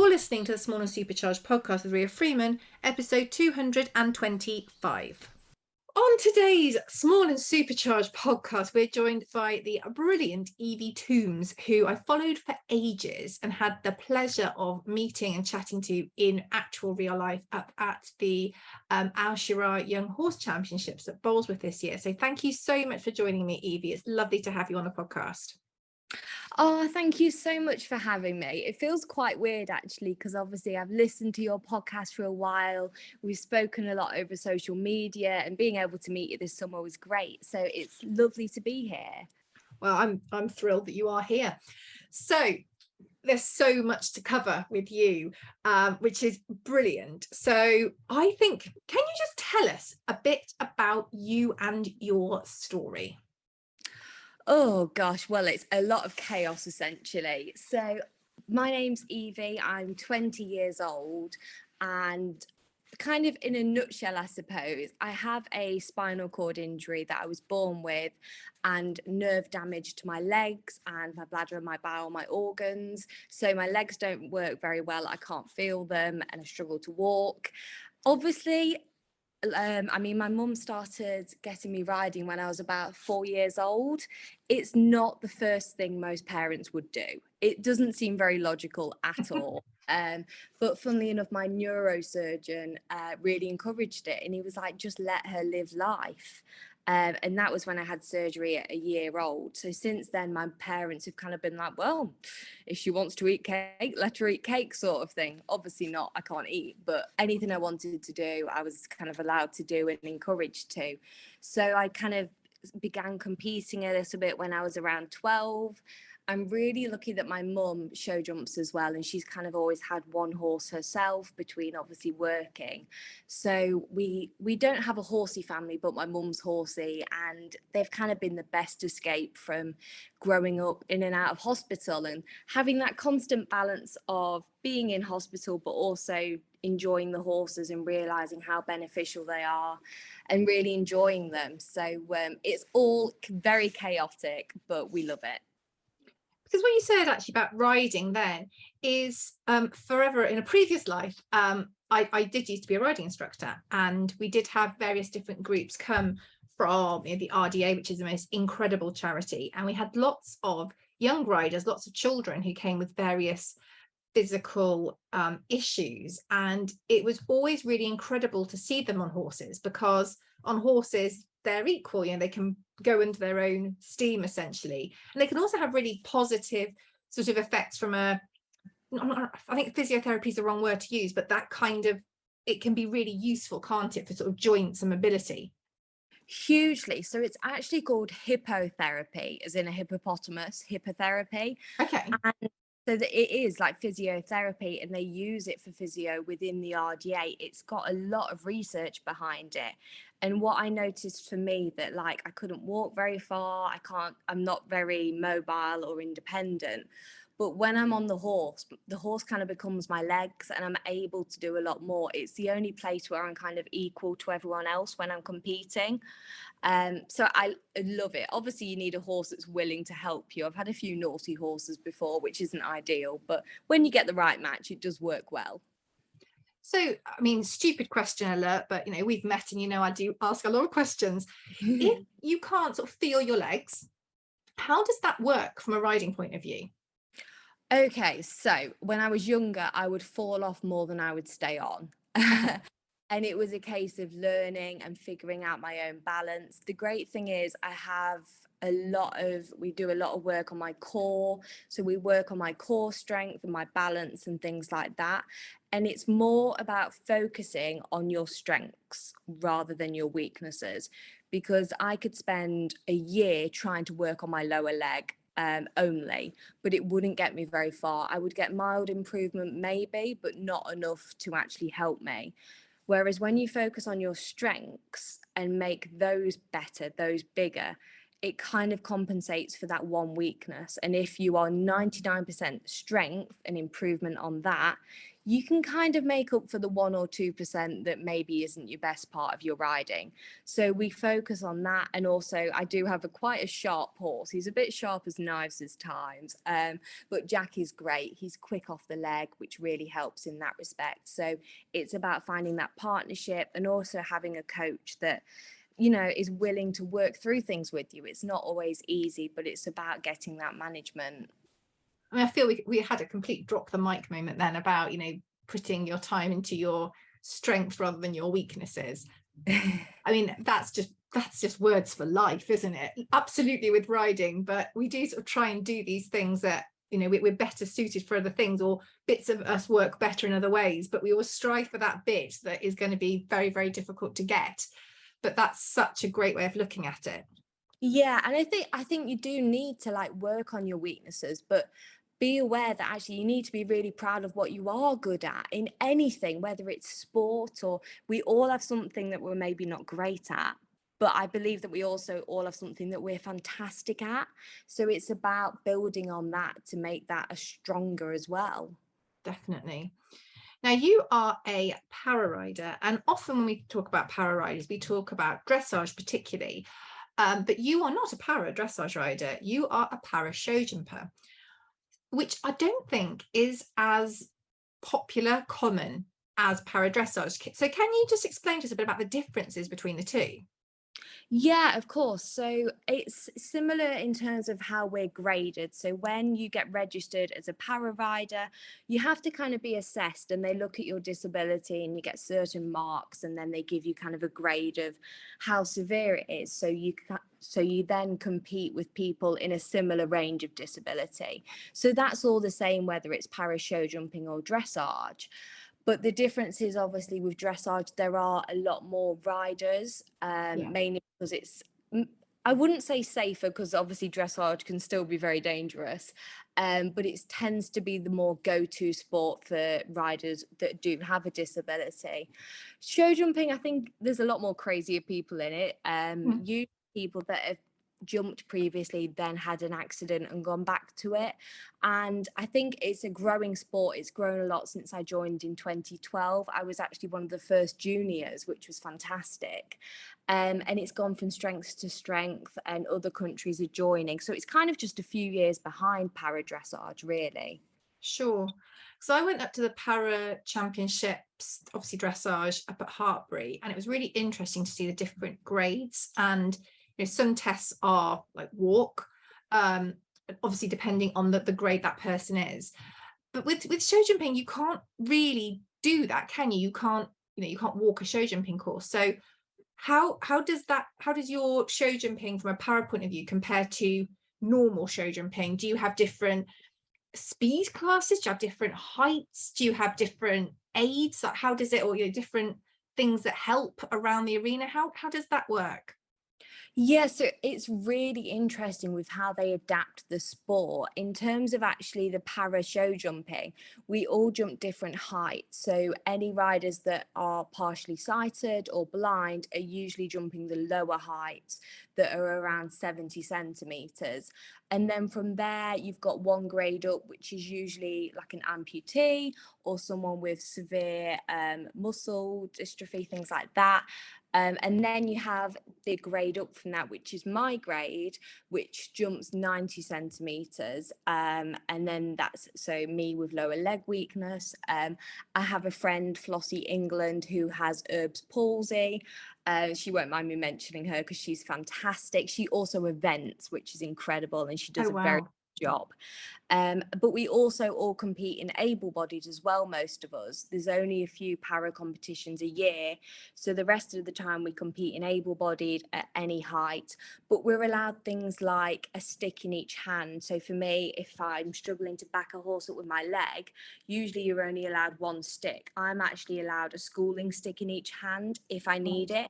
You're listening to the Small and Supercharged podcast with Ria Freeman, episode 225. On today's Small and Supercharged podcast, we're joined by the brilliant Evie Toombes, who I followed for ages and had the pleasure of meeting and chatting to in actual real life up at the Al Shira Young Horse Championships at Bowlsworth this year. So thank you so much for joining me, Evie. It's lovely to have you on the podcast. Oh, thank you so much for having me. It feels quite weird actually, because obviously I've listened to your podcast for a while. We've spoken a lot over social media, and being able to meet you this summer was great. So it's lovely to be here. Well, I'm thrilled that you are here. So there's so much to cover with you, which is brilliant. So I think, can you just tell us a bit about you and your story? Oh gosh, well, it's a lot of chaos essentially. So my name's Evie, I'm 20 years old, and kind of in a nutshell, I suppose, I have a spinal cord injury that I was born with, and nerve damage to my legs and my bladder and my bowel, my organs. So my legs don't work very well, I can't feel them, and I struggle to walk. Obviously, my mum started getting me riding when I was about 4 years old. It's not the first thing most parents would do. It doesn't seem very logical at all. But funnily enough, my neurosurgeon really encouraged it, and he was like, just let her live life. And that was when I had surgery at a year old. So since then, my parents have kind of been like, well, if she wants to eat cake, let her eat cake, sort of thing. Obviously not, I can't eat, but anything I wanted to do, I was kind of allowed to do and encouraged to. So I kind of began competing a little bit when I was around 12. I'm really lucky that my mum show jumps as well, and she's kind of always had one horse herself between obviously working. So we don't have a horsey family, but my mum's horsey, and they've kind of been the best escape from growing up in and out of hospital and having that constant balance of being in hospital but also enjoying the horses and realizing how beneficial they are and really enjoying them. So it's all very chaotic, but we love it. Because what you said actually about riding then is forever in a previous life, I did used to be a riding instructor, and we did have various different groups come from the RDA, which is the most incredible charity. And we had lots of young riders, lots of children who came with various physical issues. And it was always really incredible to see them on horses, because on horses, they're equal, they can go into their own steam essentially, and they can also have really positive sort of effects from I think physiotherapy is the wrong word to use, but that kind of, it can be really useful, can't it, for sort of joints and mobility? Hugely. So it's actually called hippotherapy, as in a hippopotamus, hippotherapy. Okay. And so that it is like physiotherapy, and they use it for physio within the RDA. It's got a lot of research behind it. And what I noticed for me, that like I couldn't walk very far, I'm not very mobile or independent. But when I'm on the horse kind of becomes my legs, and I'm able to do a lot more. It's the only place where I'm kind of equal to everyone else when I'm competing. So I love it. Obviously, you need a horse that's willing to help you. I've had a few naughty horses before, which isn't ideal, but when you get the right match, it does work well. So, I mean, stupid question alert, but we've met, and I do ask a lot of questions. If you can't sort of feel your legs, how does that work from a riding point of view? Okay, so when I was younger, I would fall off more than I would stay on. And it was a case of learning and figuring out my own balance. The great thing is we do a lot of work on my core. So we work on my core strength and my balance and things like that. And it's more about focusing on your strengths rather than your weaknesses, because I could spend a year trying to work on my lower leg only, but it wouldn't get me very far. I would get mild improvement maybe, but not enough to actually help me. Whereas when you focus on your strengths and make those better, those bigger, it kind of compensates for that one weakness. And if you are 99% strength and improvement on that, you can kind of make up for the 1 or 2% that maybe isn't your best part of your riding. So we focus on that. And also I do have quite a sharp horse. He's a bit sharp as knives at times, but Jack is great. He's quick off the leg, which really helps in that respect. So it's about finding that partnership and also having a coach that, you know, is willing to work through things with you. It's not always easy, but it's about getting that management. I mean, I feel we had a complete drop the mic moment then about, you know, putting your time into your strength rather than your weaknesses. I mean, that's just words for life, isn't it? Absolutely with riding, but we do sort of try and do these things that, you know, we're better suited for other things, or bits of us work better in other ways, but we always strive for that bit that is going to be very, very difficult to get. But that's such a great way of looking at it. Yeah, and I think you do need to like work on your weaknesses, but be aware that actually you need to be really proud of what you are good at in anything, whether it's sport or we all have something that we're maybe not great at. But I believe that we also all have something that we're fantastic at. So it's about building on that to make that a stronger as well. Definitely. Now, you are a para rider, and often when we talk about para riders, we talk about dressage particularly, but you are not a para dressage rider. You are a para show jumper, which I don't think is as popular, common as para dressage. So can you just explain to us a bit about the differences between the two? Yeah, of course. So it's similar in terms of how we're graded. So when you get registered as a para rider, you have to kind of be assessed and they look at your disability and you get certain marks and then they give you kind of a grade of how severe it is. So you then compete with people in a similar range of disability. So that's all the same whether it's para show jumping or dressage. But the difference is obviously with dressage, there are a lot more riders, Yeah, mainly because I wouldn't say safer because obviously dressage can still be very dangerous, but it tends to be the more go-to sport for riders that do have a disability. Show jumping, I think there's a lot more crazier people in it. mm, Usually people that have jumped previously then had an accident and gone back to it, and I think it's a growing sport. It's grown a lot since I joined in 2012. I was actually one of the first juniors, which was fantastic, and it's gone from strength to strength and other countries are joining, so it's kind of just a few years behind para dressage really. sure. So I went up to the para championships, obviously dressage, up at Hartbury, and it was really interesting to see the different grades. And you know, some tests are like walk, um, obviously depending on the grade that person is. But with show jumping, you can't really do that, can you? You can't, you know, you can't walk a show jumping course. So how does your show jumping from a para point of view compare to normal show jumping? Do you have different speed classes? Do you have different heights? Do you have different aids? Like how does it, or you know, different things that help around the arena? How does that work? Yeah, so it's really interesting with how they adapt the sport. In terms of actually the para show jumping, we all jump different heights. So any riders that are partially sighted or blind are usually jumping the lower heights that are around 70 centimeters. And then from there, you've got one grade up, which is usually like an amputee or someone with severe muscle dystrophy, things like that. And then you have the grade up from that, which is my grade, which jumps 90 centimeters. And then that's so me with lower leg weakness. I have a friend, Flossie England, who has Erb's palsy. She won't mind me mentioning her because she's fantastic. She also events, which is incredible, and she Oh does a very wow. good job. But we also all compete in able-bodied as well, most of us. There's only a few para competitions a year, so the rest of the time we compete in able-bodied at any height, but we're allowed things like a stick in each hand. So for me, if I'm struggling to back a horse up with my leg, usually you're only allowed one stick. I'm actually allowed a schooling stick in each hand if I need it.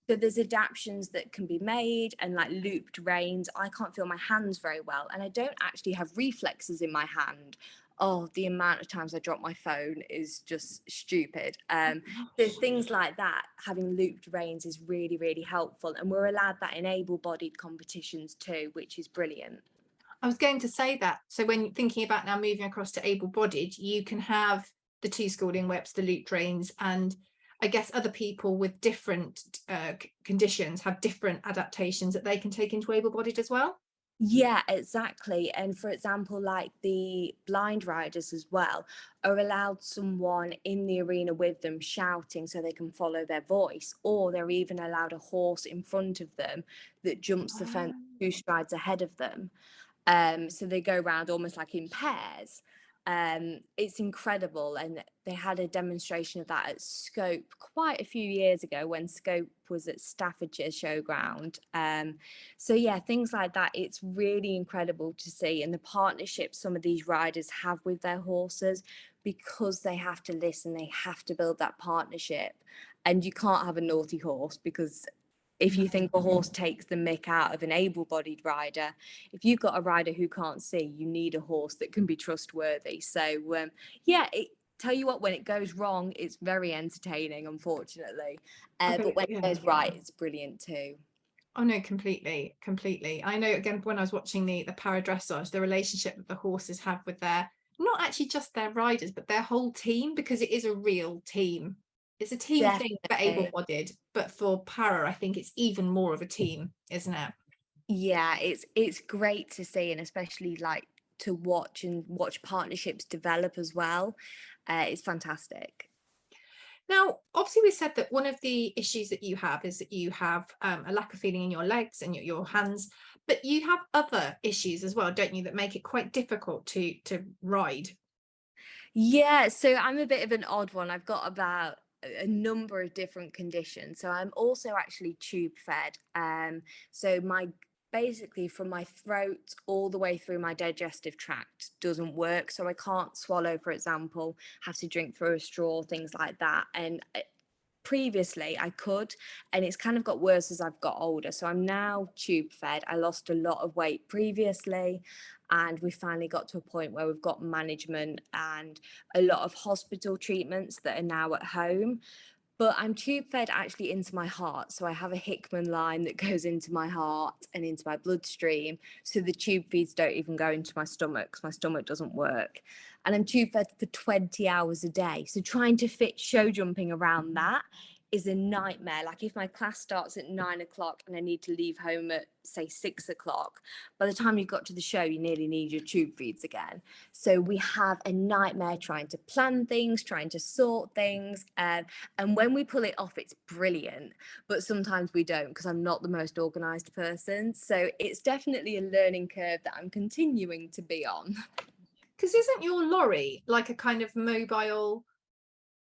So there's adaptations that can be made, and like looped reins. I can't feel my hands very well, and I don't actually have reflexes in my hand. Oh, the amount of times I drop my phone is just stupid. Oh So gosh. things like that, having looped reins is really, really helpful. And we're allowed that in able-bodied competitions too, which is brilliant. I was going to say that. So when thinking about now moving across to able-bodied, you can have the two schooling whips, the loop reins, and I guess other people with different conditions have different adaptations that they can take into able-bodied as well. Yeah, exactly. And for example, like the blind riders as well are allowed someone in the arena with them shouting so they can follow their voice, or they're even allowed a horse in front of them that jumps the fence Um, 2 strides ahead of them. So they go around almost like in pairs. It's incredible, and they had a demonstration of that at Scope quite a few years ago when Scope was at Staffordshire Showground. So yeah, things like that. It's really incredible to see, and the partnership some of these riders have with their horses, because they have to listen, they have to build that partnership, and you can't have a naughty horse, because if you think a horse takes the mick out of an able-bodied rider, if you've got a rider who can't see, you need a horse that can be trustworthy. So yeah, tell you what, when it goes wrong, it's very entertaining, unfortunately. But when it yeah. goes right, it's brilliant too. Oh no, completely. I know again when I was watching the para dressage, the relationship that the horses have with their not actually just their riders, but their whole team, because it is a real team. It's a team thing for Definitely. able-bodied, but for para, I think it's even more of a team, isn't it? Yeah, it's great to see, and especially like to watch and watch partnerships develop as well. It's fantastic. Now, obviously, we said that one of the issues that you have is that you have a lack of feeling in your legs and your hands, but you have other issues as well, don't you, that make it quite difficult to ride? Yeah, so I'm a bit of an odd one. I've got about a number of different conditions. So I'm also actually tube fed. So my basically from my throat all the way through my digestive tract doesn't work. So I can't swallow, for example, have to drink through a straw, things like that. And previously I could, and it's kind of got worse as I've got older. So I'm now tube fed. I lost a lot of weight previously, and we finally got to a point where we've got management and a lot of hospital treatments that are now at home. But I'm tube fed actually into my heart. So I have a Hickman line that goes into my heart and into my bloodstream. So the tube feeds don't even go into my stomach because my stomach doesn't work. And I'm tube fed for 20 hours a day. So trying to fit show jumping around that is a nightmare. Like if my class starts at 9 o'clock and I need to leave home at say 6 o'clock, by the time you got to the show, you nearly need your tube feeds again. So we have a nightmare trying to plan things, trying to sort things. And when we pull it off, it's brilliant. But sometimes we don't, because I'm not the most organized person. So it's definitely a learning curve that I'm continuing to be on. Because isn't your lorry like a kind of mobile,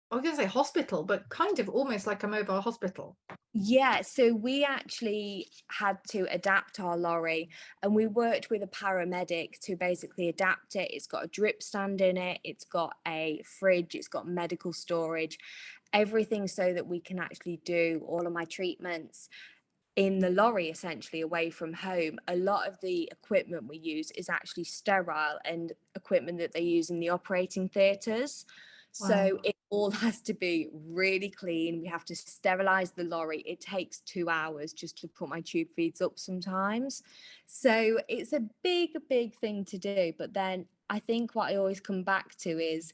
I was going to say hospital, but kind of almost like a mobile hospital? Yeah, so we actually had to adapt our lorry, and we worked with a paramedic to basically adapt it. It's got a drip stand in it, it's got a fridge, it's got medical storage, everything so that we can actually do all of my treatments in the lorry, essentially away from home. A lot of the equipment we use is actually sterile and equipment that they use in the operating theatres. Wow. So it all has to be really clean. We have to sterilize the lorry. It takes 2 hours just to put my tube feeds up sometimes. So it's a big thing to do. But then I think what I always come back to is,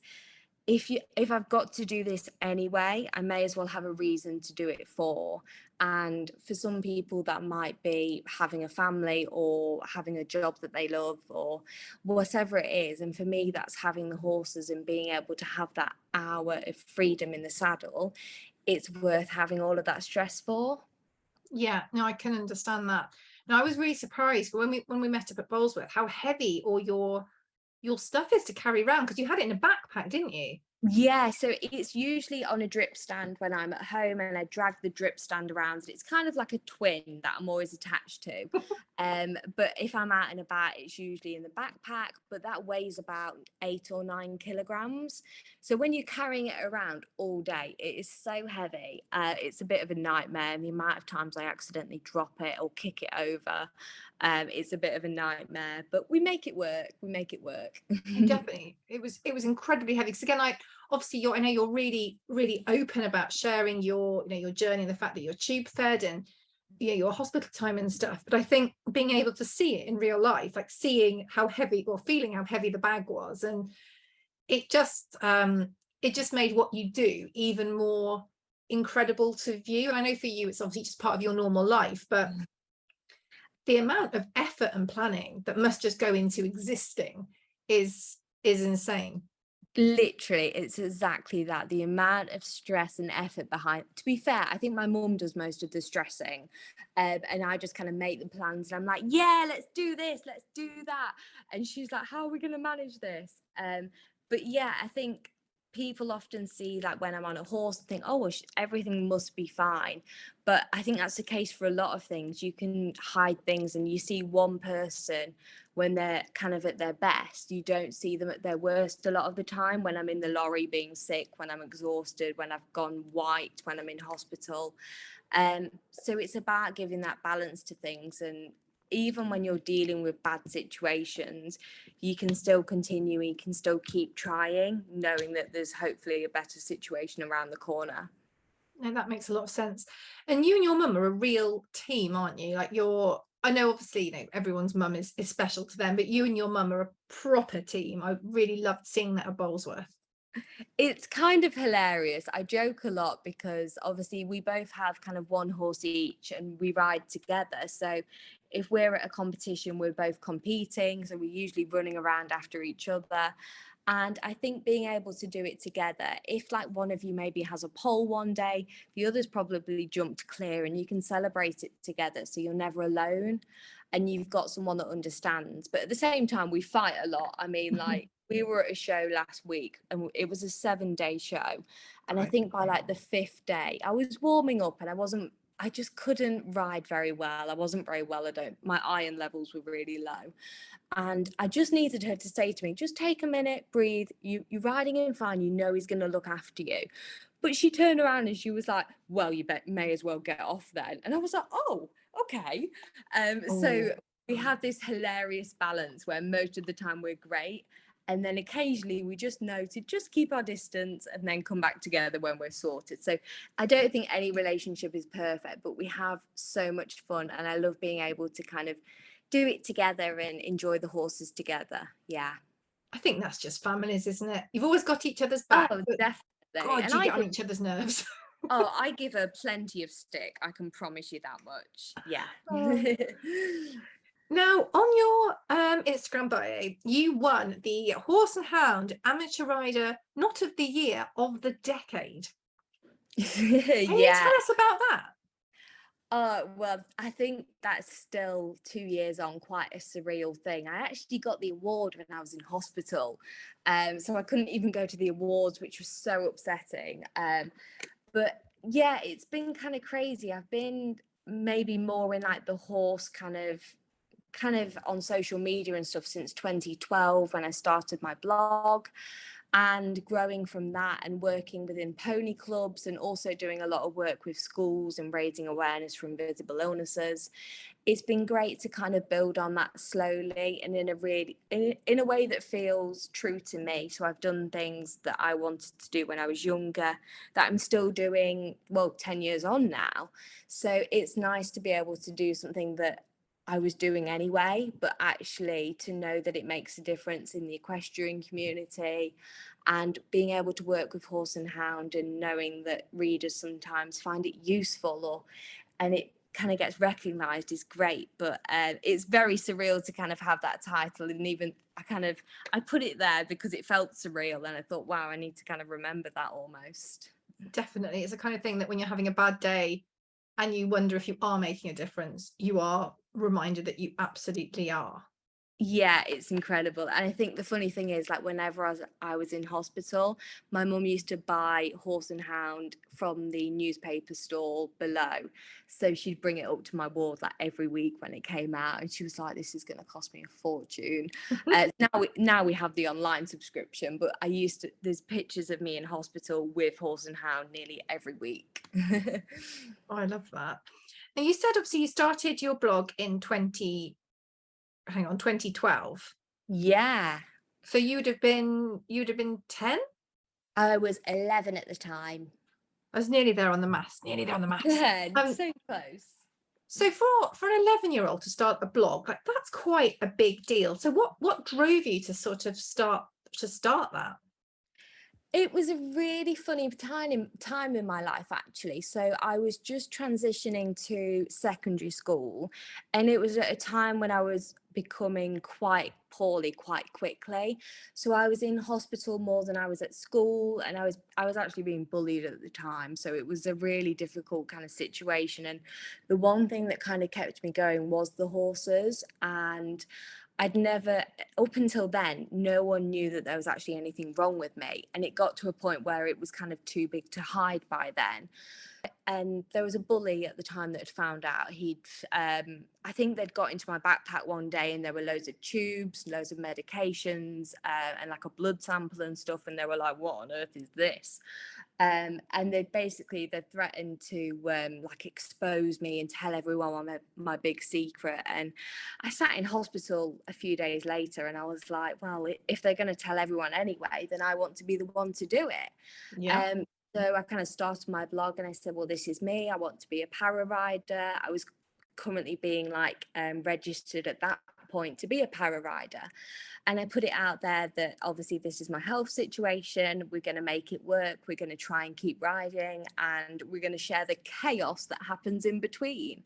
if I've got to do this anyway, I may as well have a reason to do it for. And for some people that might be having a family or having a job that they love or whatever it is. And for me, that's having the horses and being able to have that hour of freedom in the saddle. It's worth having all of that stress for. Yeah, no, I can understand that. Now, I was really surprised when we met up at Bowlesworth how heavy all your stuff is to carry around, because you had it in a backpack, didn't you? Yeah, so it's usually on a drip stand when I'm at home, and I drag the drip stand around. And it's kind of like a twin that I'm always attached to. But if I'm out and about, it's usually in the backpack, but that weighs about 8 or 9 kilograms. So when you're carrying it around all day, it is so heavy. It's a bit of a nightmare. And the amount of times I accidentally drop it or kick it over. It's a bit of a nightmare, but we make it work. Definitely, it was incredibly heavy, because again, obviously I know you're really open about sharing your your journey, and the fact that you're tube fed, and your hospital time and stuff. But I think being able to see it in real life, like seeing how heavy, or feeling how heavy the bag was, and it just made what you do even more incredible to view. And I know for you it's obviously just part of your normal life, but the amount of effort and planning that must just go into existing is insane. Literally, it's exactly that. The amount of stress and effort behind. To be fair, I think my mum does most of the stressing, and I just kind of make the plans. And I'm like, yeah, let's do this, let's do that. And she's like, how are we going to manage this? But yeah, I think people often see, like, when I'm on a horse, and think, oh, well, everything must be fine. But I think that's the case for a lot of things. You can hide things, and you see one person when they're kind of at their best. You don't see them at their worst a lot of the time. When I'm in the lorry being sick, when I'm exhausted, when I've gone white, when I'm in hospital. So it's about giving that balance to things. And even when you're dealing with bad situations, you can still continue, you can still keep trying, knowing that there's hopefully a better situation around the corner. No, that makes a lot of sense. And you and your mum are a real team, aren't you? Like, I know obviously everyone's mum is special to them, but you and your mum are a proper team. I really loved seeing that at Bolesworth. It's kind of hilarious. I joke a lot because obviously we both have kind of one horse each and we ride together. So if we're at a competition, we're both competing. So we're usually running around after each other. And I think being able to do it together, if like one of you maybe has a pole one day, the other's probably jumped clear, and you can celebrate it together. So you're never alone and you've got someone that understands. But at the same time, we fight a lot. I mean, like, we were at a show last week and it was a 7-day show. And I think by like the 5th day, I was warming up and I just couldn't ride very well. I wasn't very well. My iron levels were really low. And I just needed her to say to me, just take a minute, breathe. You're riding him fine. You know he's going to look after you. But she turned around and she was like, well, you may as well get off then. And I was like, oh, okay. So we have this hilarious balance where most of the time we're great. And then occasionally we just know to just keep our distance and then come back together when we're sorted. So I don't think any relationship is perfect, but we have so much fun. And I love being able to kind of do it together and enjoy the horses together. Yeah. I think that's just families, isn't it? You've always got each other's back. Oh, definitely. God, and you get on each other's nerves. Oh, I give her plenty of stick. I can promise you that much. Yeah. Now, on your Instagram bio, you won the Horse and Hound Amateur Rider Not of the Year of the Decade. Can you tell us about that? Well, I think that's still 2 years on, quite a surreal thing. I actually got the award when I was in hospital. So I couldn't even go to the awards, which was so upsetting. But yeah, it's been kind of crazy. I've been maybe more in like the horse kind of on social media and stuff since 2012 when I started my blog, and growing from that and working within pony clubs and also doing a lot of work with schools and raising awareness for invisible illnesses. It's been great to kind of build on that slowly and in a way that feels true to me. So I've done things that I wanted to do when I was younger that I'm still doing, 10 years on now. So it's nice to be able to do something that I was doing anyway, but actually to know that it makes a difference in the equestrian community, and being able to work with Horse and Hound and knowing that readers sometimes find it useful and it kind of gets recognised is great. But it's very surreal to kind of have that title, and even I put it there because it felt surreal, and I thought, wow, I need to kind of remember that almost. Definitely. It's the kind of thing that when you're having a bad day and you wonder if you are making a difference, you are reminded that you absolutely are. Yeah, it's incredible. And I think the funny thing is, like, whenever I was in hospital, my mum used to buy Horse and Hound from the newspaper stall below. So she'd bring it up to my ward like every week when it came out, and she was like, this is going to cost me a fortune. Now we have the online subscription, but there's pictures of me in hospital with Horse and Hound nearly every week. Oh, I love that. Now, you said obviously you started your blog in 2012. hang on, 2012. Yeah, So you'd have been 10? I was 11 at the time. I was nearly there on the maths, nearly there on the maths. Yeah, so close. So for an 11-year-old to start a blog, like that's quite a big deal. So what drove you to sort of start that? It was a really funny time in my life, actually. So I was just transitioning to secondary school, and it was at a time when I was becoming quite poorly quite quickly. So I was in hospital more than I was at school, and I was actually being bullied at the time. So it was a really difficult kind of situation. And the one thing that kind of kept me going was the horses. And I'd never, up until then, no one knew that there was actually anything wrong with me. And it got to a point where it was kind of too big to hide by then. And there was a bully at the time that had found out. I think they'd got into my backpack one day, and there were loads of tubes, loads of medications, and like a blood sample and stuff. And they were like, "What on earth is this?" And they threatened to like expose me and tell everyone my big secret. And I sat in hospital a few days later, and I was like, well, if they're going to tell everyone anyway, then I want to be the one to do it. Yeah. So I kind of started my blog, and I said, well, this is me. I want to be a para rider. I was currently being like registered at that point to be a para rider. And I put it out there that obviously this is my health situation. We're going to make it work. We're going to try and keep riding, and we're going to share the chaos that happens in between.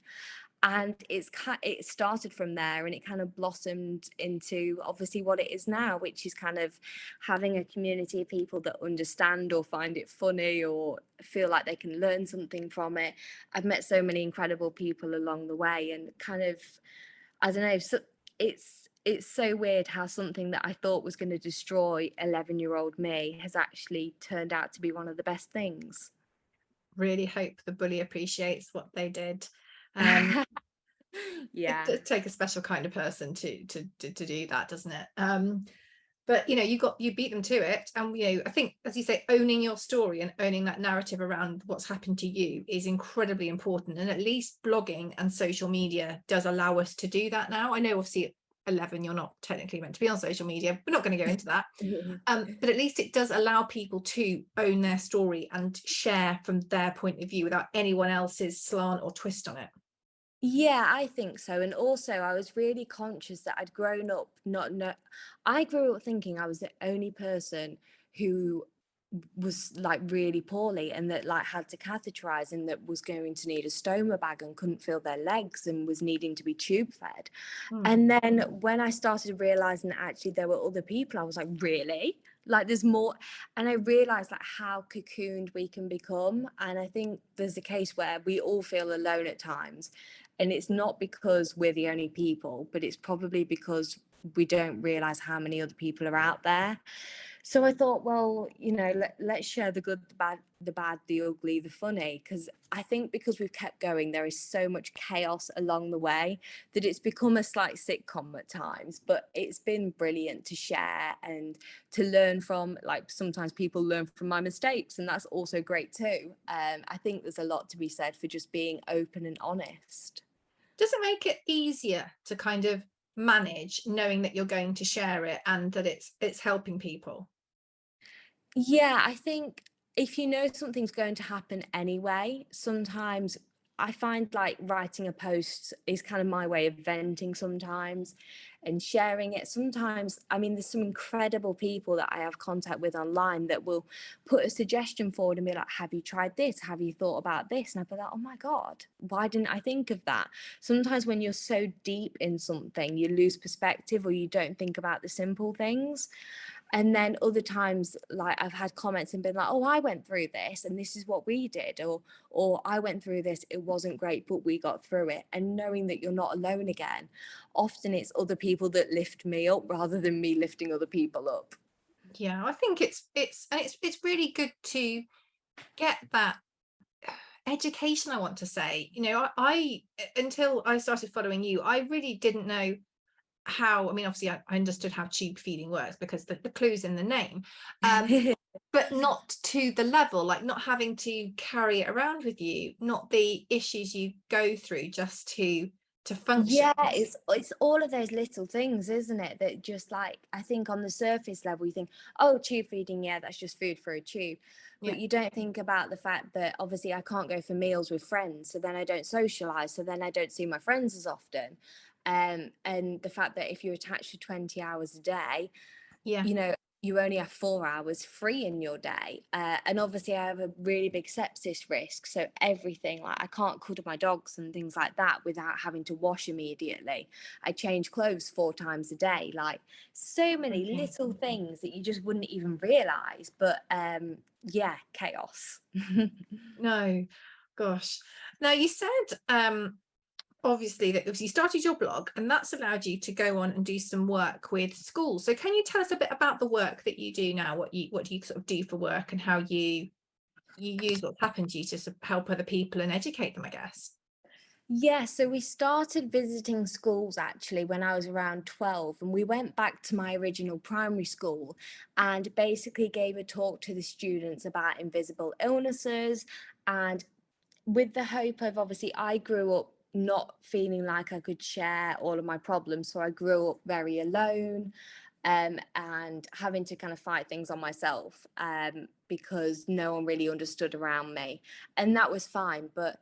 And it started from there, and it kind of blossomed into obviously what it is now, which is kind of having a community of people that understand or find it funny or feel like they can learn something from it. I've met so many incredible people along the way, and kind of, I don't know, so it's so weird how something that I thought was going to destroy 11-year-old me has actually turned out to be one of the best things. Really hope the bully appreciates what they did. It Yeah. does take a special kind of person to do that, doesn't it? But you beat them to it, and I think, as you say, owning your story and owning that narrative around what's happened to you is incredibly important. And at least blogging and social media does allow us to do that now. I know obviously at 11 you're not technically meant to be on social media. We're not going to go into that. But at least it does allow people to own their story and share from their point of view without anyone else's slant or twist on it. Yeah, I think so. And also, I was really conscious that I'd grown up I grew up thinking I was the only person who was like really poorly, and that like had to catheterize, and that was going to need a stoma bag and couldn't feel their legs and was needing to be tube fed. And then when I started realizing that actually there were other people, I was like, really? Like there's more. And I realized like how cocooned we can become. And I think there's a case where we all feel alone at times. And it's not because we're the only people, but it's probably because we don't realize how many other people are out there. So I thought, well, let's share the good, the bad, the ugly, the funny, because I think because we've kept going, there is so much chaos along the way that it's become a slight sitcom at times. But it's been brilliant to share and to learn from. Like sometimes people learn from my mistakes, and that's also great too. I think there's a lot to be said for just being open and honest. Does it make it easier to kind of manage knowing that you're going to share it and that it's helping people? Yeah, I think if you know something's going to happen anyway, sometimes I find like writing a post is kind of my way of venting sometimes and sharing it. Sometimes, I mean, there's some incredible people that I have contact with online that will put a suggestion forward and be like, have you tried this? Have you thought about this? And I'd be like, oh my God, why didn't I think of that? Sometimes when you're so deep in something, you lose perspective or you don't think about the simple things. And then other times, like I've had comments and been like, oh, I went through this and this is what we did, or I went through this, it wasn't great, but we got through it. And knowing that you're not alone again, often it's other people that lift me up rather than me lifting other people up. Yeah, I think it's really good to get that education, I want to say. I until I started following you, I really didn't know how. I mean, obviously I understood how tube feeding works because the clue's in the name, but not to the level, like not having to carry it around with you, not the issues you go through just to to function. Yeah, it's all of those little things, isn't it? That just like, I think on the surface level, you think, oh, tube feeding, yeah, that's just food for a tube. Yeah. But you don't think about the fact that obviously I can't go for meals with friends, so then I don't socialize, so then I don't see my friends as often. And the fact that if you're attached for 20 hours a day, Yeah. you know, you only have 4 hours free in your day. And obviously I have a really big sepsis risk. So everything, like I can't cuddle my dogs and things like that without having to wash immediately. I change clothes 4 times a day. Like so many Okay. little things that you just wouldn't even realize. But yeah, chaos. No, gosh. Now you said obviously that you started your blog and that's allowed you to go on and do some work with schools. So can you tell us a bit about the work that you do now? What do you sort of do for work, and how you use what's happened to you to help other people and educate them, I guess? Yeah, so we started visiting schools actually when I was around 12, and we went back to my original primary school and basically gave a talk to the students about invisible illnesses, and with the hope of, obviously I grew up not feeling like I could share all of my problems, so I grew up very alone, and having to kind of fight things on myself, because no one really understood around me, and that was fine. But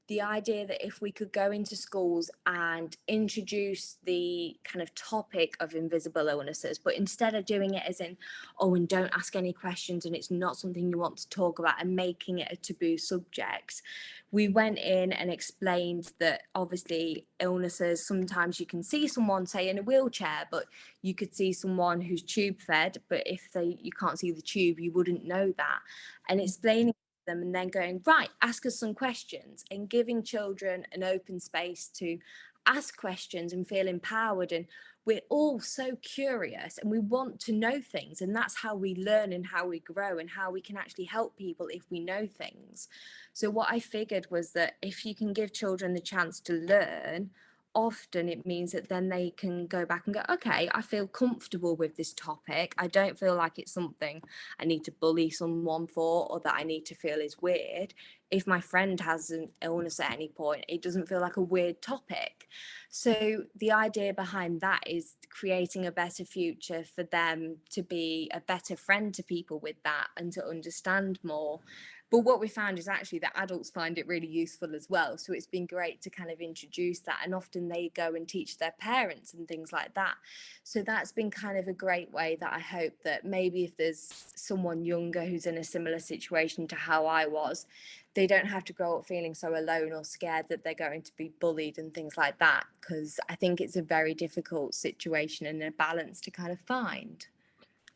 the idea that if we could go into schools and introduce the kind of topic of invisible illnesses, but instead of doing it as in, oh, and don't ask any questions and it's not something you want to talk about, and making it a taboo subject, we went in and explained that obviously illnesses, sometimes you can see someone, say, in a wheelchair, but you could see someone who's tube fed, but if you can't see the tube, you wouldn't know that. And explaining them, and then going, right, ask us some questions, and giving children an open space to ask questions and feel empowered. And we're all so curious and we want to know things, and that's how we learn and how we grow and how we can actually help people if we know things. So what I figured was that if you can give children the chance to learn, often it means that then they can go back and go, okay, I feel comfortable with this topic. I don't feel like it's something I need to bully someone for, or that I need to feel is weird. If my friend has an illness at any point, it doesn't feel like a weird topic. So the idea behind that is creating a better future for them, to be a better friend to people with that and to understand more. But what we found is actually that adults find it really useful as well. So it's been great to kind of introduce that. And often they go and teach their parents and things like that. So that's been kind of a great way that I hope that maybe if there's someone younger who's in a similar situation to how I was, they don't have to grow up feeling so alone or scared that they're going to be bullied and things like that. Because I think it's a very difficult situation and a balance to kind of find.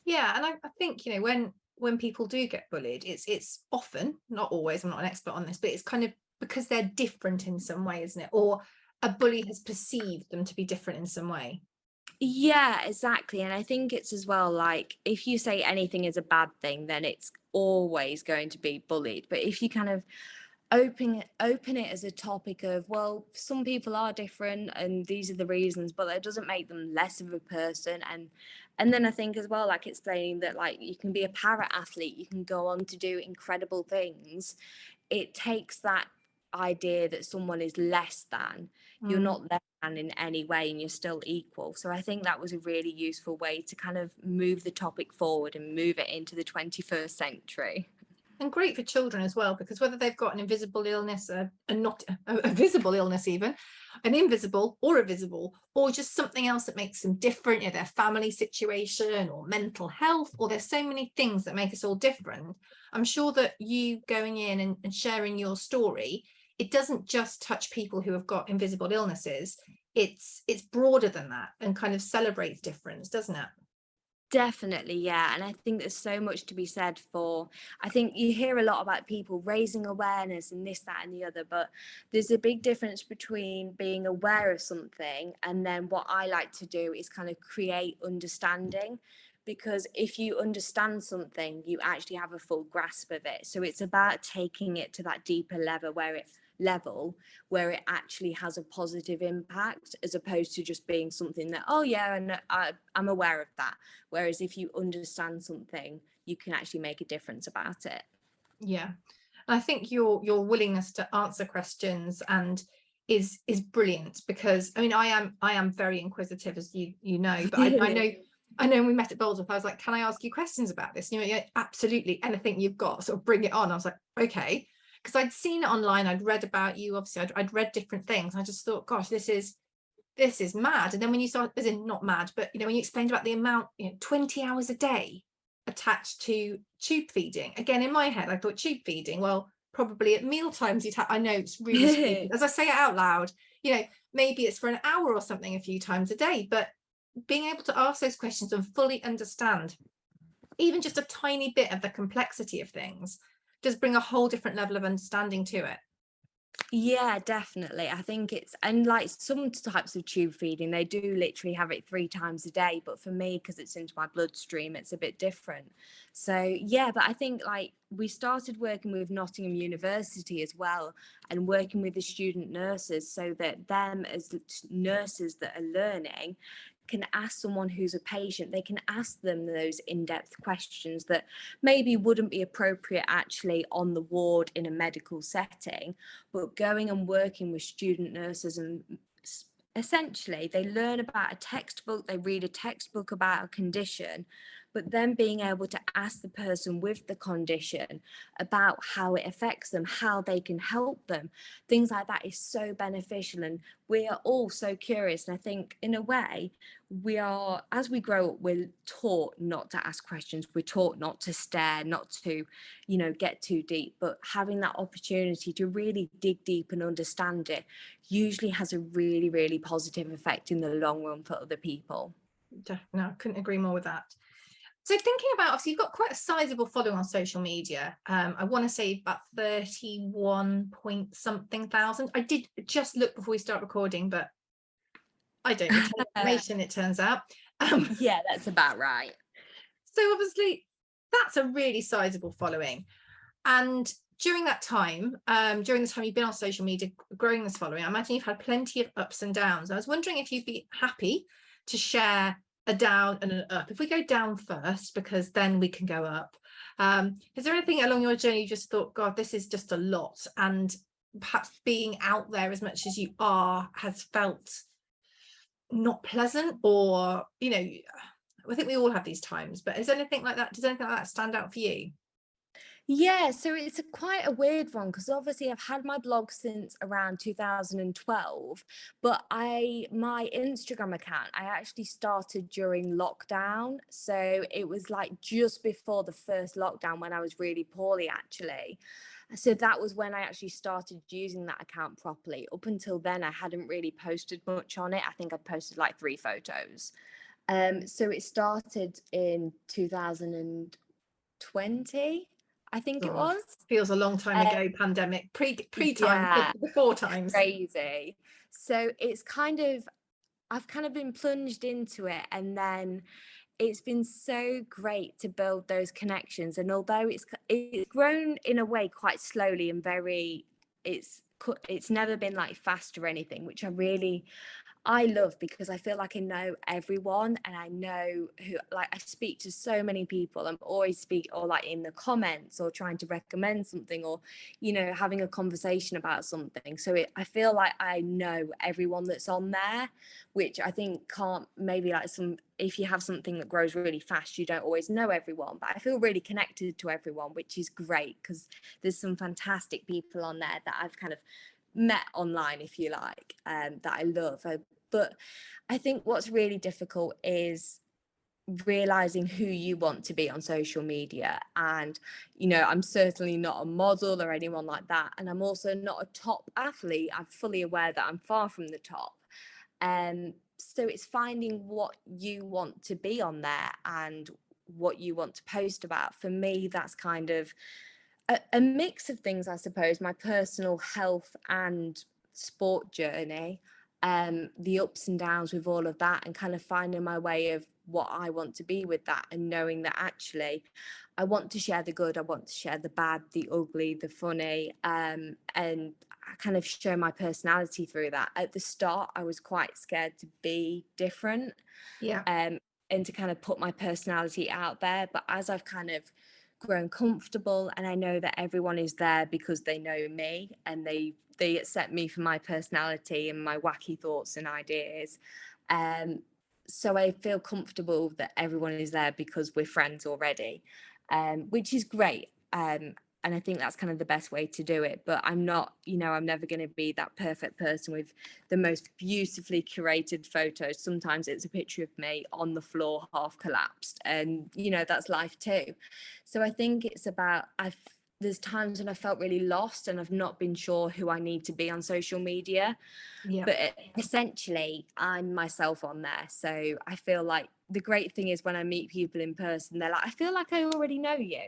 Yeah, and I think, you know, when people do get bullied, it's often, not always, I'm not an expert on this, but it's kind of because they're different in some way, isn't it? Or a bully has perceived them to be different in some way. Yeah, exactly. And I think it's as well, like if you say anything is a bad thing, then it's always going to be bullied. But if you kind of open it as a topic of, well, some people are different and these are the reasons, but that doesn't make them less of a person. And then I think as well, like explaining that like you can be a para athlete, you can go on to do incredible things. It takes that idea that someone is less than, you're Mm. not less than in any way, and you're still equal. So I think that was a really useful way to kind of move the topic forward and move it into the 21st century. And great for children as well, because whether they've got an invisible illness, not a visible illness, even an invisible or a visible, or just something else that makes them different, you know, their family situation or mental health, or there's so many things that make us all different. I'm sure that you going in and sharing your story, it doesn't just touch people who have got invisible illnesses. It's broader than that and kind of celebrates difference, doesn't it? Definitely, yeah. And I think there's so much to be said for, I think you hear a lot about people raising awareness and this, that, and the other, but there's a big difference between being aware of something and then what I like to do is kind of create understanding. Because if you understand something, you actually have a full grasp of it. So it's about taking it to that deeper level where it actually has a positive impact, as opposed to just being something that, oh yeah, and I'm aware of that. Whereas if you understand something, you can actually make a difference about it. Yeah. I think your willingness to answer questions and is brilliant, because I mean I am very inquisitive, as you know, but I know when we met at Boldsworth, I was like, can I ask you questions about this? And you know, yeah, absolutely, anything you've got, sort of bring it on. I was like, okay, because I'd seen it online, I'd read about you, obviously I'd read different things. I just thought, gosh, this is mad. And then when you start, as in not mad, but you know, when you explained about the amount, you know, 20 hours a day attached to tube feeding, again in my head I thought tube feeding, well, probably at meal times you'd have, I know it's really stupid as I say it out loud, you know, maybe it's for an hour or something a few times a day, but being able to ask those questions and fully understand even just a tiny bit of the complexity of things does bring a whole different level of understanding to it. Yeah, definitely. I think it's, and like some types of tube feeding, they do literally have it 3 times a day. But for me, because it's into my bloodstream, it's a bit different. So yeah, but I think like we started working with Nottingham University as well, and working with the student nurses, so that them as nurses that are learning can ask someone who's a patient, they can ask them those in-depth questions that maybe wouldn't be appropriate actually on the ward in a medical setting, but going and working with student nurses, and essentially they learn about a textbook, they read a textbook about a condition, but then being able to ask the person with the condition about how it affects them, how they can help them, things like that is so beneficial. And we are all so curious, and I think in a way we are, as we grow up, we're taught not to ask questions, we're taught not to stare, not to, you know, get too deep, but having that opportunity to really dig deep and understand it usually has a really, really positive effect in the long run for other people. No, I couldn't agree more with that. So thinking about, obviously you've got quite a sizable following on social media. I want to say about 31 point something thousand. I did just look before we start recording, but I don't retain information, it turns out. Yeah, that's about right. So obviously that's a really sizable following. And during that time, during the time you've been on social media growing this following, I imagine you've had plenty of ups and downs. I was wondering if you'd be happy to share a down and an up. If we go down first, because then we can go up. Is there anything along your journey you just thought, God, this is just a lot, and perhaps being out there as much as you are has felt not pleasant, or, you know, I think we all have these times, but is anything like that, does anything like that stand out for you? Yeah, so it's quite a weird one, because obviously I've had my blog since around 2012, but my Instagram account I actually started during lockdown. So it was like just before the first lockdown when I was really poorly actually. So that was when I actually started using that account properly. Up until then I hadn't really posted much on it. I think I'd posted like 3 photos. So it started in 2020, I think it God, was. feels a long time Uh, ago. Pandemic, pre time, yeah, before times. crazy. So it's kind of, I've kind of been plunged into it, and then it's been so great to build those connections. And although it's grown in a way quite slowly and very, it's never been like fast or anything, which I love, because I feel like I know everyone, and I know who, like I speak to so many people. I'm always or like in the comments, or trying to recommend something, or, you know, having a conversation about something. So I feel like I know everyone that's on there, which I think can't, maybe like if you have something that grows really fast, you don't always know everyone, but I feel really connected to everyone, which is great, because there's some fantastic people on there that I've kind of met online, if you like, that I love. But I think what's really difficult is realizing who you want to be on social media. And, you know, I'm certainly not a model or anyone like that, and I'm also not a top athlete. I'm fully aware that I'm far from the top. So it's finding what you want to be on there and what you want to post about. For me, that's kind of a mix of things, I suppose. My personal health and sport journey, the ups and downs with all of that, and kind of finding my way of what I want to be with that, and knowing that actually I want to share the good, I want to share the bad, the ugly, the funny, and I kind of show my personality through that. At the start, I was quite scared to be different, Yeah. and to kind of put my personality out there. But as I've kind of grown comfortable, and I know that everyone is there because they know me and they accept me for my personality and my wacky thoughts and ideas. Um, so I feel comfortable that everyone is there because we're friends already, which is great. And I think that's kind of the best way to do it. But I'm not, I'm never going to be that perfect person with the most beautifully curated photos. Sometimes it's a picture of me on the floor, half collapsed, and that's life too. So I think it's about, there's times when I felt really lost and I've not been sure who I need to be on social media. Yeah. But essentially, I'm myself on there. So I feel like the great thing is when I meet people in person, they're like, I feel like I already know you.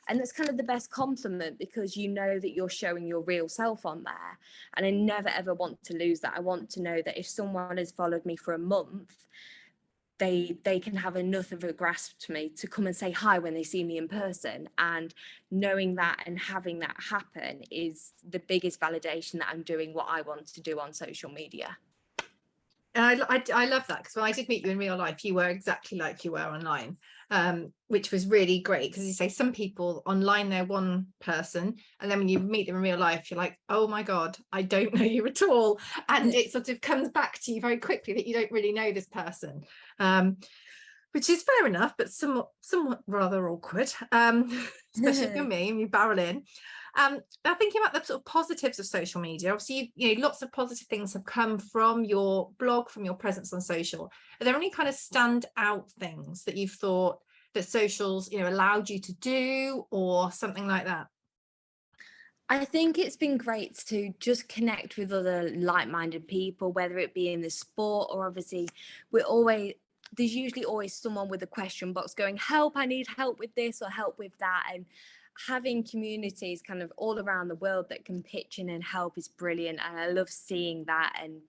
And that's kind of the best compliment, because you know that you're showing your real self on there. And I never, ever want to lose that. I want to know that if someone has followed me for a month, they can have enough of a grasp to me to come and say hi when they see me in person. And knowing that and having that happen is the biggest validation that I'm doing what I want to do on social media. And I love that, because when I did meet you in real life, you were exactly like you were online, which was really great, because you say some people online, they're one person, and then when you meet them in real life, you're like, oh my God, I don't know you at all. And it sort of comes back to you very quickly that you don't really know this person, which is fair enough, but somewhat rather awkward, especially for me, and you barrel in. Now, thinking about the sort of positives of social media, obviously, lots of positive things have come from your blog, from your presence on social. Are there any kind of standout things that you've thought that socials, allowed you to do, or something like that? I think it's been great to just connect with other like-minded people, whether it be in the sport or obviously there's usually always someone with a question box going, help, I need help with this or help with that. And having communities kind of all around the world that can pitch in and help is brilliant. And I love seeing that. And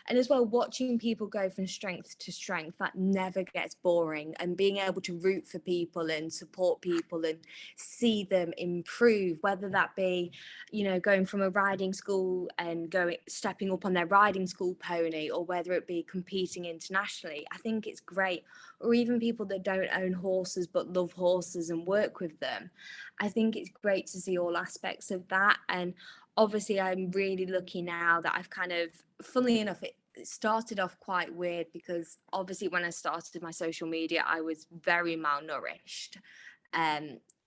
as well, watching people go from strength to strength, that never gets boring. And being able to root for people and support people and see them improve, whether that be, going from a riding school and stepping up on their riding school pony, or whether it be competing internationally. I think it's great. Or even people that don't own horses but love horses and work with them. I think it's great to see all aspects of that. And obviously I'm really lucky now that I've kind of, funnily enough, it started off quite weird, because obviously when I started my social media, I was very malnourished.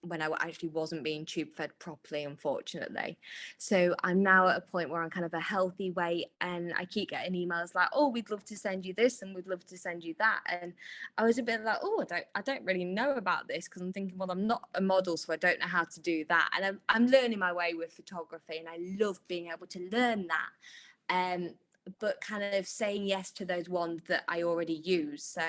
When I actually wasn't being tube fed properly, unfortunately. So I'm now at a point where I'm kind of a healthy weight, and I keep getting emails like, oh, we'd love to send you this and we'd love to send you that. And I was a bit like, oh, I don't really know about this, because I'm thinking, well, I'm not a model, so I don't know how to do that. And I'm learning my way with photography, and I love being able to learn that. But kind of saying yes to those ones that I already use. So,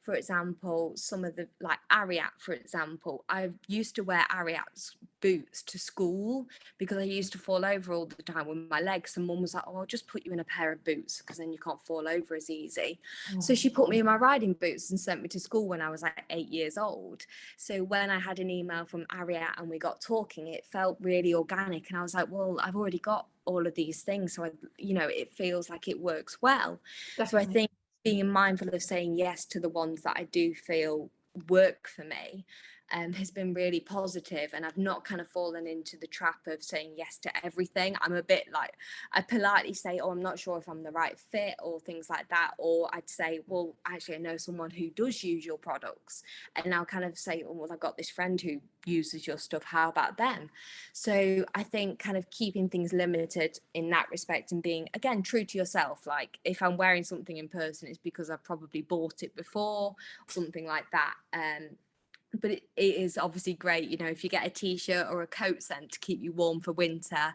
for example, some of the, like Ariat, for example, I used to wear Ariat's boots to school because I used to fall over all the time with my legs. And mum was like, oh, I'll just put you in a pair of boots because then you can't fall over as easy. So she put me in my riding boots and sent me to school when I was like 8 years old. So when I had an email from Ariat and we got talking, it felt really organic. And I was like, well, I've already got all of these things, so it feels like it works well. Definitely. So I think being mindful of saying yes to the ones that I do feel work for me has been really positive, and I've not kind of fallen into the trap of saying yes to everything. I'm a bit like, I politely say, oh, I'm not sure if I'm the right fit or things like that, or I'd say, well, actually I know someone who does use your products, and I'll kind of say, oh, well, I've got this friend who uses your stuff, how about them? So I think kind of keeping things limited in that respect, and being, again, true to yourself. Like if I'm wearing something in person, it's because I've probably bought it before, something like that. But it is obviously great, if you get a t-shirt or a coat sent to keep you warm for winter,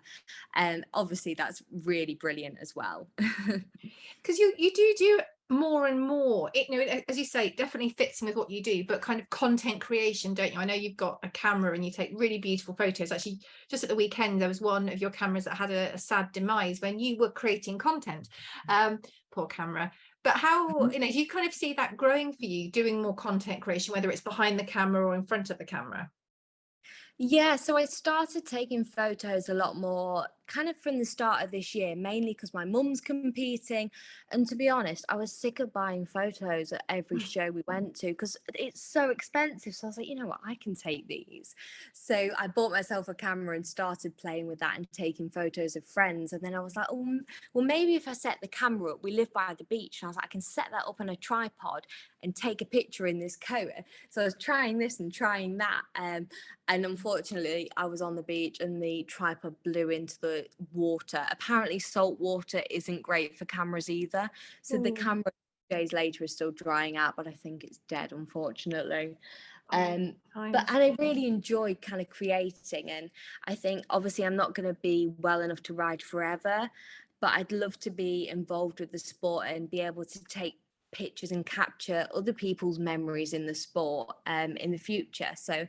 and obviously that's really brilliant as well. Because you do more and more, as you say, it definitely fits in with what you do, but kind of content creation, don't you? I know you've got a camera and you take really beautiful photos. Actually, just at the weekend, there was one of your cameras that had a sad demise when you were creating content. Poor camera. But how, do you kind of see that growing for you, doing more content creation, whether it's behind the camera or in front of the camera? Yeah, so I started taking photos a lot more kind of from the start of this year, mainly because my mum's competing. And to be honest, I was sick of buying photos at every show we went to because it's so expensive. So I was like, you know what, I can take these. So I bought myself a camera and started playing with that and taking photos of friends. And then I was like, oh, well, maybe if I set the camera up, we live by the beach. And I was like, I can set that up on a tripod and take a picture in this coat. So I was trying this and trying that. And unfortunately, I was on the beach and the tripod blew into the water. Apparently, salt water isn't great for cameras either. So the camera days later is still drying out, but I think it's dead, unfortunately. And I really enjoyed kind of creating. And I think obviously I'm not going to be well enough to ride forever, but I'd love to be involved with the sport and be able to take pictures and capture other people's memories in the sport in the future. So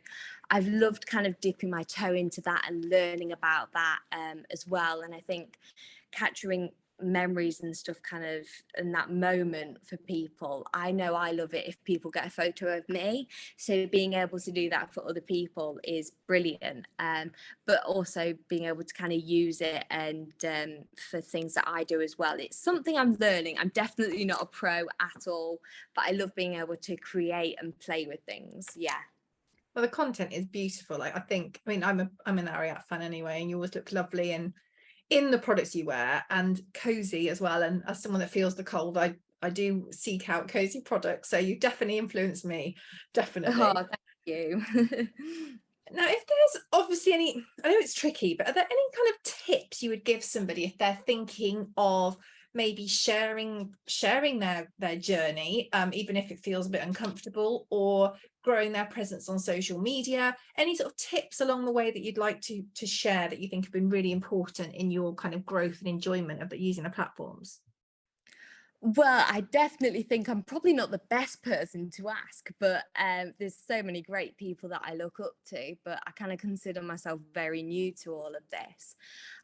I've loved kind of dipping my toe into that and learning about that as well. And I think capturing memories and stuff kind of in that moment for people, I know I love it if people get a photo of me, so being able to do that for other people is brilliant. But also being able to kind of use it and for things that I do as well, it's something I'm learning. I'm definitely not a pro at all, but I love being able to create and play with things. Well, the content is beautiful. Like, I mean, I'm an Ariat fan anyway, and you always look lovely and in the products you wear, and cozy as well. And as someone that feels the cold, I do seek out cozy products. So you definitely influenced me, definitely. Oh, thank you. Now, if there's obviously any, I know it's tricky, but are there any kind of tips you would give somebody if they're thinking of maybe sharing their journey, even if it feels a bit uncomfortable, or growing their presence on social media? Any sort of tips along the way that you'd like to share that you think have been really important in your kind of growth and enjoyment of using the platforms? Well, I definitely think I'm probably not the best person to ask, but there's so many great people that I look up to, but I kind of consider myself very new to all of this.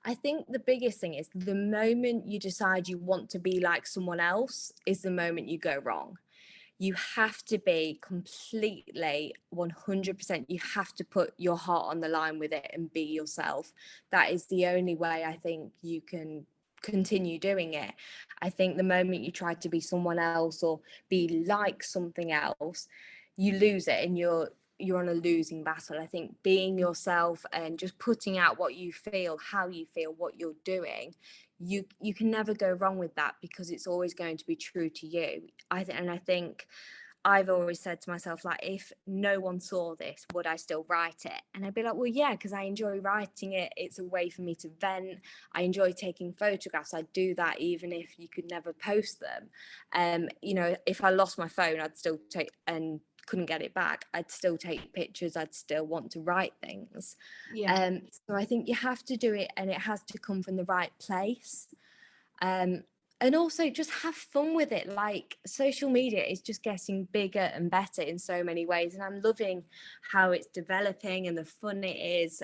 I think the biggest thing is the moment you decide you want to be like someone else is the moment you go wrong. You have to be completely 100%, you have to put your heart on the line with it and be yourself. That is the only way I think you can continue doing it. I think the moment you try to be someone else or be like something else, you lose it and you're on a losing battle. I think being yourself and just putting out what you feel, how you feel, what you're doing, you can never go wrong with that because it's always going to be true to you. I think I've always said to myself, like, if no one saw this, would I still write it? And I'd be like, well, yeah, because I enjoy writing it. It's a way for me to vent. I enjoy taking photographs. I'd do that even if you could never post them. If I lost my phone, I'd still take and couldn't get it back, I'd still take pictures. I'd still want to write things. So I think you have to do it and it has to come from the right place. And also just have fun with it. Like, social media is just getting bigger and better in so many ways, and I'm loving how it's developing and the fun it is.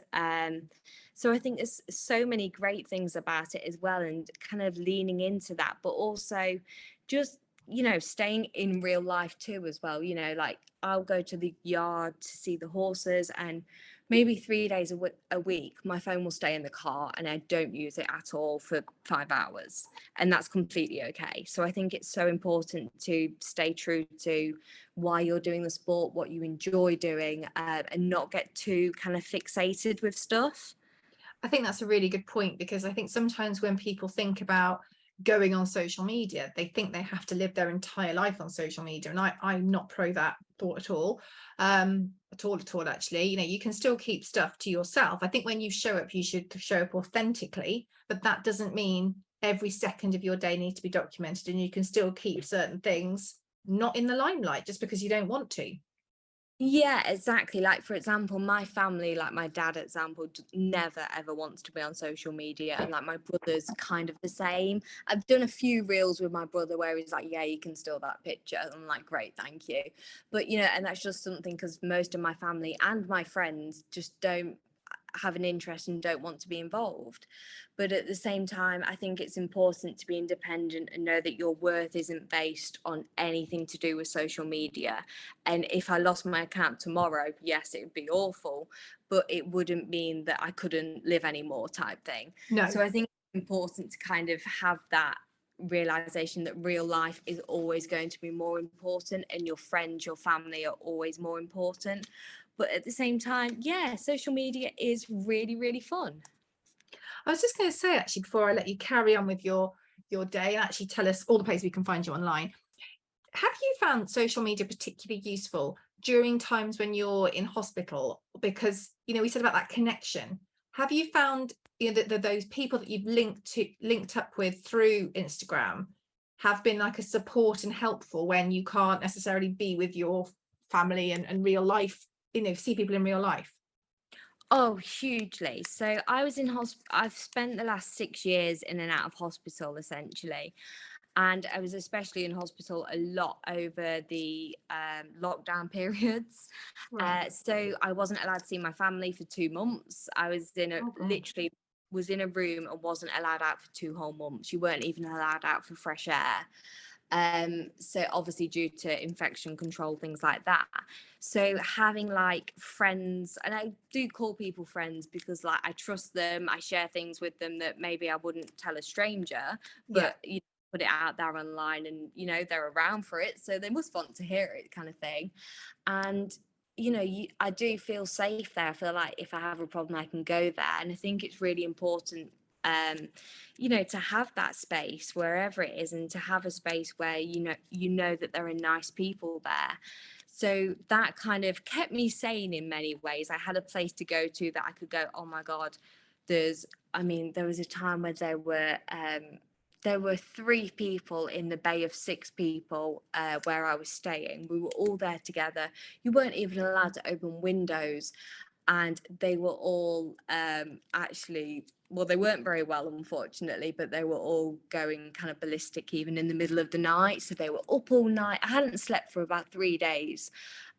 So I think there's so many great things about it as well, and kind of leaning into that, but also just staying in real life too as well. Like, I'll go to the yard to see the horses, and maybe 3 days a week my phone will stay in the car and I don't use it at all for 5 hours, and that's completely okay. So I think it's so important to stay true to why you're doing the sport, what you enjoy doing, and not get too kind of fixated with stuff. I think that's a really good point, because I think sometimes when people think about going on social media, they think they have to live their entire life on social media, and I'm not pro that thought at all. Actually, you can still keep stuff to yourself. I think when you show up, you should show up authentically, but that doesn't mean every second of your day needs to be documented, and you can still keep certain things not in the limelight just because you don't want to. Yeah, exactly. Like, for example, my family, like my dad, example, never ever wants to be on social media. And like, my brother's kind of the same. I've done a few reels with my brother where he's like, yeah, you can steal that picture. I'm like, great, thank you. But, and that's just something, because most of my family and my friends just don't, have an interest and don't want to be involved. But at the same time, I think it's important to be independent and know that your worth isn't based on anything to do with social media. And if I lost my account tomorrow, yes, it would be awful, but it wouldn't mean that I couldn't live anymore, type thing. No. So I think it's important to kind of have that realization that real life is always going to be more important, and your friends, your family are always more important. But at the same time, yeah, social media is really, really fun. I was just going to say, actually, before I let you carry on with your day and actually tell us all the places we can find you online, have you found social media particularly useful during times when you're in hospital? Because, you know, we said about that connection. Have you found, you know, that those people that you've linked up with through Instagram have been like a support and helpful when you can't necessarily be with your family and real life, you know, see people in real life? Oh, hugely. So I was in hospital. I've spent the last 6 years in and out of hospital, essentially. And I was especially in hospital a lot over the lockdown periods. Right. So I wasn't allowed to see my family for 2 months. I was Oh, God. literally was in a room and wasn't allowed out for 2 whole months. You weren't even allowed out for fresh air. So obviously due to infection control, things like that. So having like friends, and I do call people friends because like I trust them, I share things with them that maybe I wouldn't tell a stranger, Yeah. but you put it out there online and you know they're around for it, so they must want to hear it, kind of thing. And you know, I do feel safe there. I feel like if I have a problem I can go there, and I think it's really important, you know, to have that space wherever it is, and to have a space where you know that there are nice people there. So that kind of kept me sane in many ways. I had a place to go to that I could go, oh my god, there was a time where there were 3 people in the bay of 6 people where I was staying. We were all there together. You weren't even allowed to open windows, and they were all actually, well, they weren't very well, unfortunately, but they were all going kind of ballistic even in the middle of the night. So they were up all night. I hadn't slept for about 3 days,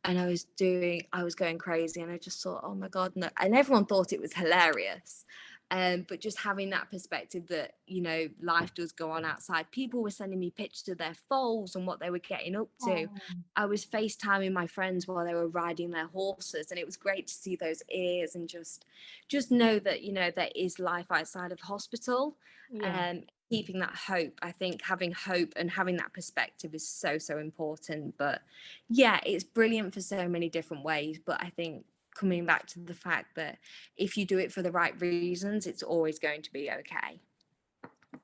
and I was going crazy, and I just thought, oh my god, no. And everyone thought it was hilarious. But just having that perspective that, you know, life does go on outside. People were sending me pictures of their foals and what they were getting up to. Oh. I was FaceTiming my friends while they were riding their horses, and it was great to see those ears and just know that, you know, there is life outside of hospital. Yeah. Keeping that hope. I think having hope and having that perspective is so important. But yeah, it's brilliant for so many different ways. But I think coming back to the fact that if you do it for the right reasons, it's always going to be okay.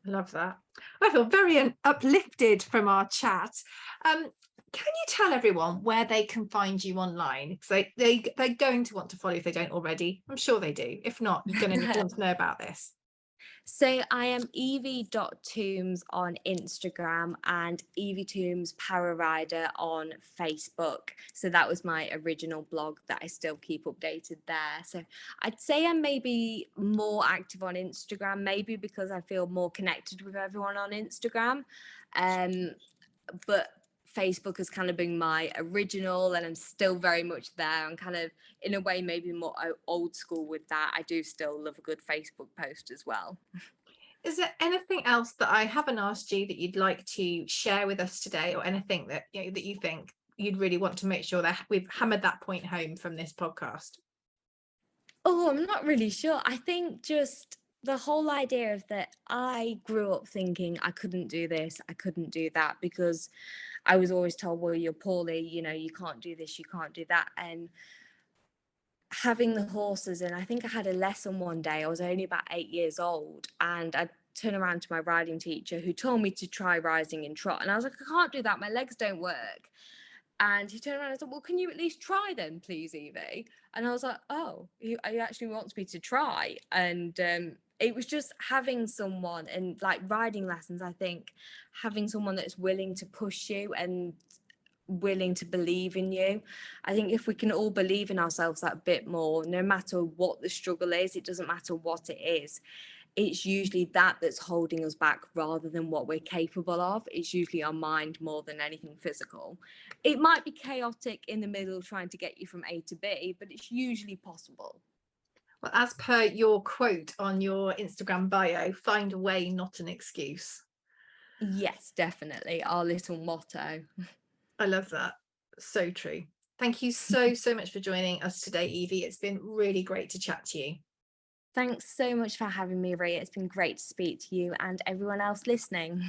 Love that. I feel very uplifted from our chat. Can you tell everyone where they can find you online? Because they're going to want to follow if they don't already. I'm sure they do. If not, you're going to want to know about this. So I am Evie.Toombes on Instagram and Evie Toombes Para Rider on Facebook. So that was my original blog that I still keep updated there. So I'd say I'm maybe more active on Instagram, maybe because I feel more connected with everyone on Instagram. But Facebook has kind of been my original, and I'm still very much there. I'm kind of, in a way, maybe more old school with that. I do still love a good Facebook post as well. Is there anything else that I haven't asked you that you'd like to share with us today, or anything that, you know, that you think you'd really want to make sure that we've hammered that point home from this podcast? Oh, I'm not really sure. I think just the whole idea of that I grew up thinking I couldn't do this, I couldn't do that, because I was always told, well, you're poorly, you know, you can't do this, you can't do that. And having the horses, and I think I had a lesson one day, I was only about 8 years old, and I turned around to my riding teacher who told me to try rising in trot, and I was like, I can't do that, my legs don't work. And he turned around and said, well, can you at least try then, please, Evie? And I was like, oh, he actually wants me to try. And it was just having someone, and like riding lessons, I think having someone that's willing to push you and willing to believe in you. I think if we can all believe in ourselves that bit more, no matter what the struggle is, it doesn't matter what it is, it's usually that that's holding us back rather than what we're capable of. It's usually our mind more than anything physical. It might be chaotic in the middle trying to get you from A to B, but it's usually possible. Well, as per your quote on your Instagram bio, find a way, not an excuse. Yes, definitely. Our little motto. I love that. So true. Thank you so much for joining us today, Evie. It's been really great to chat to you. Thanks so much for having me, Rhea. It's been great to speak to you and everyone else listening.